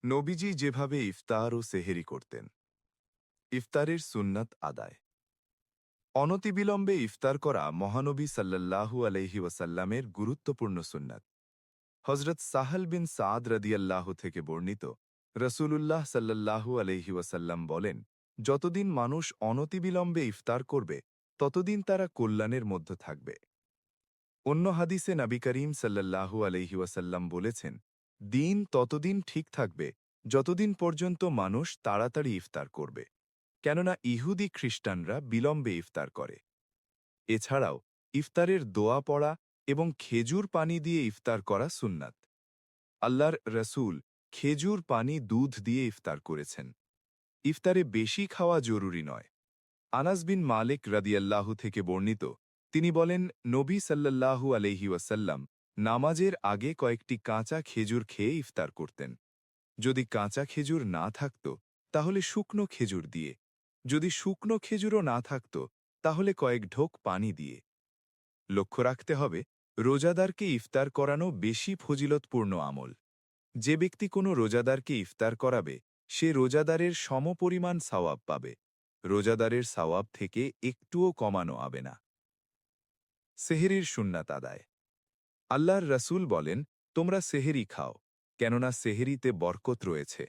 নবীজি যেভাবে ইফতার ও সেহেরি করতেন। ইফতারের সুন্নাত আদায়। অনতিবিলম্বে ইফতার করা মহানবী সাল্লাল্লাহু আলাইহি ওয়াসাল্লামের গুরুত্বপূর্ণ সুন্নাত। হজরত সাহল বিন সাদ রাদিয়াল্লাহু থেকে বর্ণিত, রসূলুল্লাহ সাল্লাল্লাহু আলাইহি ওয়াসাল্লাম বলেন, যতদিন মানুষ অনতিবিলম্বে ইফতার করবে ততদিন তারা কল্যাণের মধ্যে থাকবে। অন্য হাদিসে নবী করিম সাল্লাল্লাহু আলাইহি ওয়াসাল্লাম বলেছেন, দিন ততদিন ঠিক থাকবে যতদিন পর্যন্ত মানুষ তাড়াতাড়ি ইফতার করবে, কেননা ইহুদি খ্রিস্টানরা বিলম্বে ইফতার করে। এছাড়াও ইফতারের দোয়া পড়া এবং খেজুর পানি দিয়ে ইফতার করা সুন্নাত। আল্লাহর রসূল খেজুর পানি দুধ দিয়ে ইফতার করেছেন। ইফতারে বেশি খাওয়া জরুরি নয়। আনাস বিন মালিক রাদিয়াল্লাহু থেকে বর্ণিত, তিনি বলেন, নবী সাল্লাল্লাহু আলাইহি ওয়াসাল্লাম নামাজের আগে কয়েকটি কাঁচা খেজুর খেয়ে ইফতার করতেন। যদি কাঁচা খেজুর না থাকত তাহলে শুকনো খেজুর দিয়ে, যদি শুকনো খেজুরও না থাকত তাহলে কয়েক ঢোক পানি দিয়ে। লক্ষ্য রাখতে হবে, রোজাদারকে ইফতার করানো বেশি ফজিলতপূর্ণ আমল। যে ব্যক্তি কোনো রোজাদারকে ইফতার করাবে সে রোজাদারের সমপরিমাণ সওয়াব পাবে, রোজাদারের সওয়াব থেকে একটুও কমানো হবে না। সেহেরির সুন্নাত আদায়। আল্লাহর রসূল বলেন, তোমরা সেহেরি খাও, কেননা সেহেরিতে বরকত রয়েছে।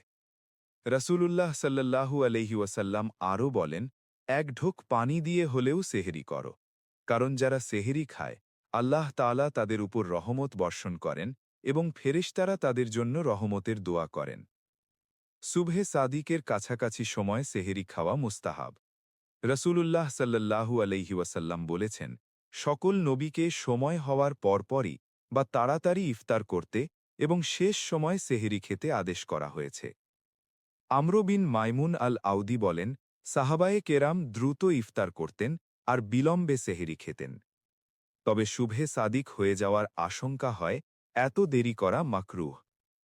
রসূলুল্লাহ সাল্লাল্লাহু আলাইহি ওয়াসাল্লাম আরও বলেন, এক ঢোক পানি দিয়ে হলেও সেহেরি করো, কারণ যারা সেহেরি খায় আল্লাহ তাআলা তাদের উপর রহমত বর্ষণ করেন এবং ফেরেশতারা তাদের জন্য রহমতের দোয়া করেন। সুবহে সাদিকের কাছাকাছি সময় সেহেরি খাওয়া মুস্তাহাব। রসূলুল্লাহ সাল্লাল্লাহু আলাইহি ওয়াসাল্লাম বলেছেন, সকল নবীকে সময় হওয়ার পরপরই বা তাড়াতাড়ি ইফতার করতে এবং শেষ সময় সেহেরি খেতে আদেশ করা হয়েছে। আমর বিন মাইমুন আল আউদি বলেন, সাহাবায়ে কেরাম দ্রুত ইফতার করতেন আর বিলম্বে সেহেরি খেতেন। তবে শুভে সাদিক হয়ে যাওয়ার আশঙ্কা হয়, এত দেরি করা মাকরুহ।